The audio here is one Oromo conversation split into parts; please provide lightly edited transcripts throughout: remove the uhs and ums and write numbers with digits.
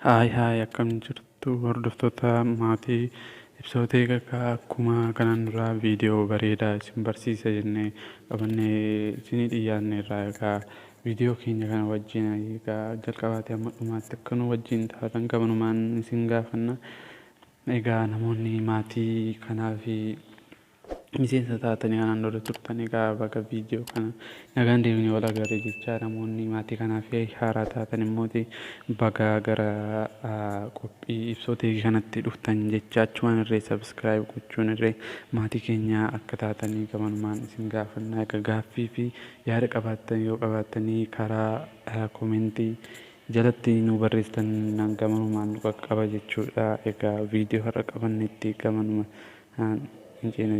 Haay akkam jirtu hordoftoota maatii ibsootee egaa akkuma kanaan dura viidiyoo bareedaa isin barsiisa jennee qabannee isinii dhiyaanne irraa egaa viidiyoo keenya kana wajjin egaa jalqabaatee hamma dhumaatti akka nu wajjin taatan gabanumaan isin gaafanna. Egaa namoonni maatii kanaa fi miseensa taatanii kanaan dura turtan egaa bakka viidiyoo kana nagaan deemnee wal agarre jechaa namoonni maatii kanaa fi haaraa taatan immoo bakka gara qophii ibsootee kanatti dhuftan jecha achumaan irree sabskiraayib gochuun irree maatii keenya akka taatanii gabanumaan isin gaafanna. Egaa gaaffii fi yaada qabaattan yoo qabaattanii karaa koomentii jalatti nu barreessitan gabanumaan nu qaqqaba jechuudha. Egaa viidiyoo har'a qabannetti gabanumaan hin ceena.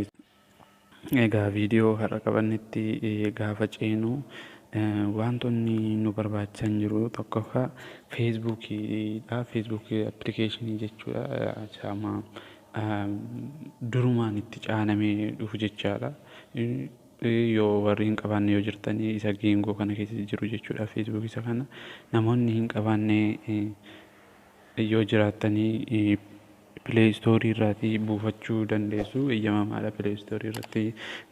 Egaa viidiyoo har'a qabannetti gaafa ceenu wantoonni nu barbaachisan jiru tokkoffaa feesbuukiidha. Feesbuukii appilikeeshinii jechuudha. Sama durumaan itti caanamee dhufu jechaadha. Yoo warri hin qabaanne yoo jirtanii isa geengoo kana keessa jiru jechuudha. Feesbuukii isa kana namoonni hin qabaanne yoo jiraattanii pileestoorii irraatii buufachuu dandeessu. Eeyyamamaadha, pileestoorii irratti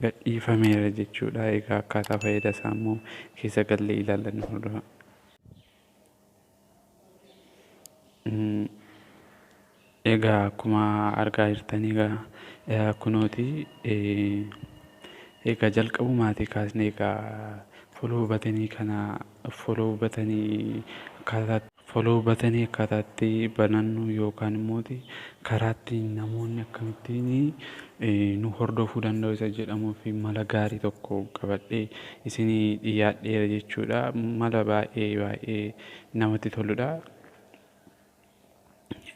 gadhiifameera jechuudha. Egaa akkaataa fayyada isaa immoo keessa gallee ilaallannu. Egaa akkuma argaa jirtan egaa kunooti egaa jalqabumaatii kaasnee egaa foloo hubatanii kana foloo hubatanii akkaataatti banannu yookaan immoo karaatti namoonni akkamittiin nu hordofuu danda'u isa jedhamuu fi mala gaarii tokko qabadhee isinii dhiyaadheera jechuudha. Mala baay'ee namatti toludha.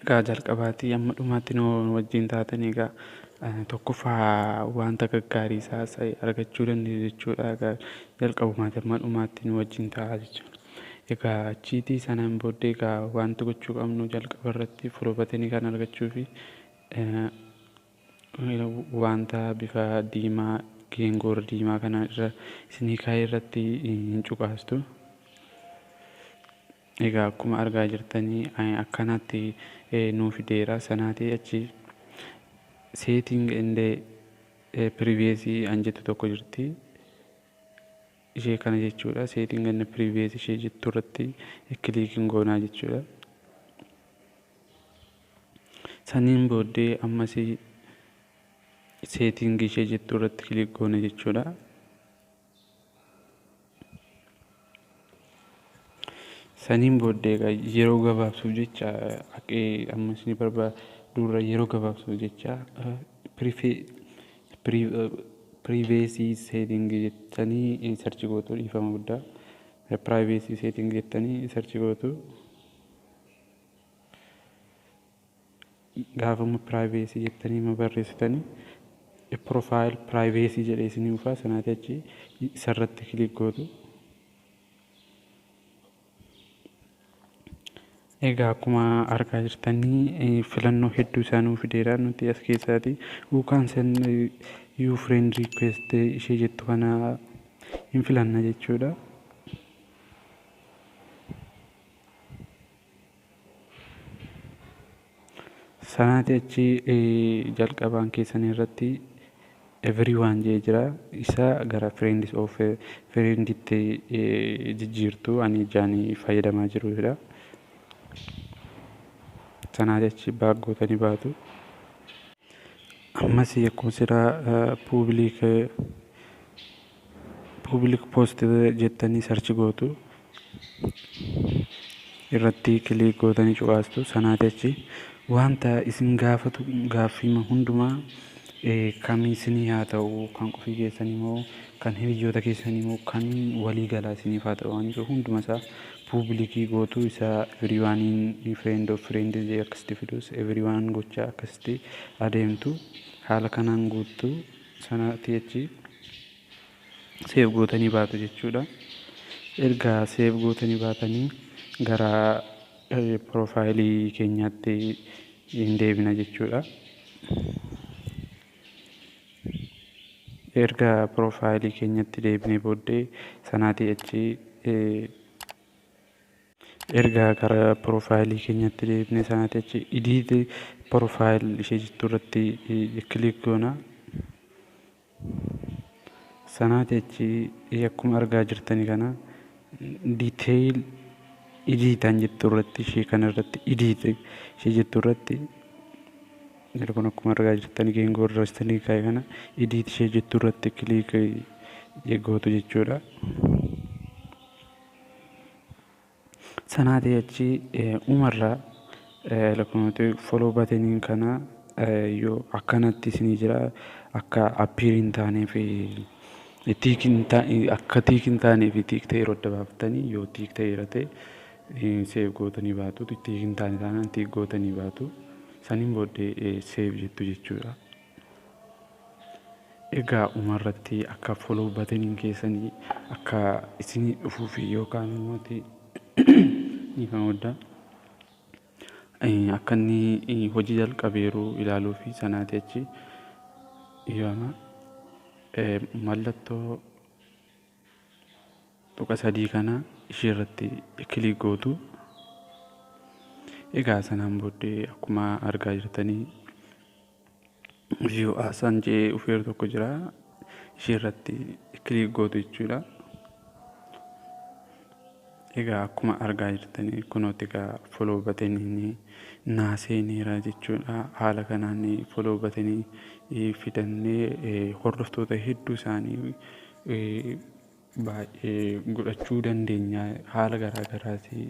Egaa jalqabaatii amma dhumaatti nu wajjin taatan egaa tokkoffaa wanta gaggaarii isaa argachuu dandeessu jechuudha. Egaa jalqabumaatti amma dhumaatti nu wajjin ta'a jechuudha. Egaa achiitii sanaan booddee egaa wanti gochuu qabnu jalqaba irratti foloo hubatanii kan argachuu fi wanta bifa diimaa geengoo diimaa kana irra isinii kaa'ee irratti hin cuqaastu. Egaa akkuma argaa jirtanii akkanatti nuu fideera. Sanaatii achi seeting indee privacy an jettu tokko jirti. Ishee kana jechuudha. Seeting indee privacy ishee jettu irratti kiliikiin goonaa jechuudha. Saniin booddee ammas seeting ishee jettu irratti kiliik goona jechuudha. Saniin booddee yeroo gabaabsuuf jecha ammas ni barbaadu irra yeroo gabaabsuuf jecha privacy setting jettanii sarchi gootu dhiifama guddaa. Privacy setting jettanii sarchi gootu. Gaafuma privacy jettanii barreessitanii profile privacy jedhee isinii dhufaa. Sanaatii achi isarratti kiliik gootu. Egaa akkuma argaa jirtanii filannoo hedduu isaanii fideera. Nuti as keessaati yookaan you friend request ishee jettu kana hin filanna jechuudha. Sanaatii achi jalqabaan keessan irratti everyone jee jira. Isa gara friends of frienditti jijjiirtu. Ani ijaan fayyadamaa jirudha. Sanaatii achi baaggootanii baatu. Ammas akkuma sira public post jettanii sarchi gootu. Irratti kiliik gootanii cuqaastu. Sanaatii achi wanta isin gaafatu gaaffima hundumaa kamii isinii haa ta'u, kan qofii keessanii moo kan hiriyoota keessanii moo kan walii galaa isiniif haa ta'u waan jiru hunduma isaa publikii gootu. Isa everyone friend of friend akkasitti fidus everyone gochaa akkasitti adeemtu. Haala kanaan guuttu. Sanaatii achi seef gootanii baatu jechuudha. Erga seef gootanii baatanii gara profaayilii keenyaatti hin deebina jechuudha. Erga profaayilii keenyatti deebinee booddee sanaatii achi Ergaa karaa piroofaayilii keenyatti deebinee sanaatti achi idiit piroofaayil ishee jettu irratti kilik goona. Sanaatti achi akkuma argaa jirtanii kana diiteeyil idiitaan jettu irratti ishee kana irratti idiit ishee jettu irratti kun akkuma argaa jirtanii geengoo irratti kaa'e kana idiit ishee jettu irratti kilik gootu jechuudha. Sanaatti achi umarraa lakkooftuun follow button kana yoo akkanatti isinii jira akka appiiriin taanee fi akka tiikiin taanee fi tiiktee yeroo adda baafatanii yoo tiiktee jedhate seef gootanii baatu tiikiin taane taanaan tiik gootanii baatu saniin booddee seef jettu jechuudha. Egaa umarratti akka follow button keessanii akka isinii dhufuuf yookaan immoo ni kan hoddaa akka inni hojii jalqabeeru ilaaluu fi sanaatti achi yooma mallattoo tuqa 3 kana ishee irratti kilik gootu. Egaa sanaan booddee akkuma argaa jirtanii view asaan jee dhufeeru tokko jira ishee irratti kilik gootu jechuudha. Egaa akkuma argaa jirtanii kunooti egaa follow button naaseeneera jechuudha. Haala kanaan follow button fidannee hordoftoota hedduu isaanii baay'ee godhachuu dandeenya. Haala garaagaraati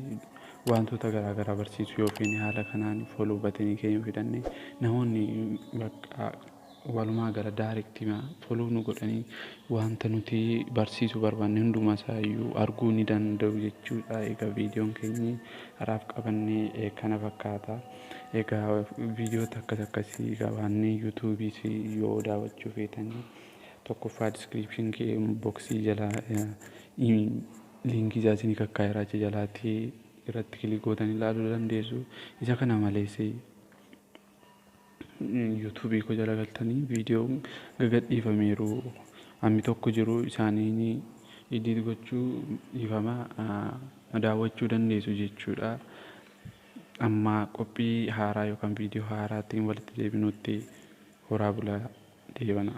wantoota garaagaraa barsiisuu yookiin haala kanaan follow button keenya fidannee namoonni bakka walumaa gala daarektii follow nu godhanii wanta nuti barsiisuu barbaanne hundumaa isaayyuu arguu ni danda'u jechuudha. Egaa viidiyoon keenya haraaf qabannee kana fakkaata. Egaa viidiyoota akkasii qabaannee yuutuubiis yoo daawwachuu feetanii tokkoffaa diskiripshin boksii jalaa liinkii isinii kakkaa'eera achi jalaatti irratti kilik gootanii ilaaluu dandeessu. Isa kana malees yuutuubii koo jala galtanii viidiyoo gagadhiifameeru hammi tokko jiru isaaniin idiit gochuu dhiifama daawwachuu dandeessu jechuudha. Amma qophii haaraa yookaan viidiyoo haaraatiin walitti deebinutti horaa bulaa deebana.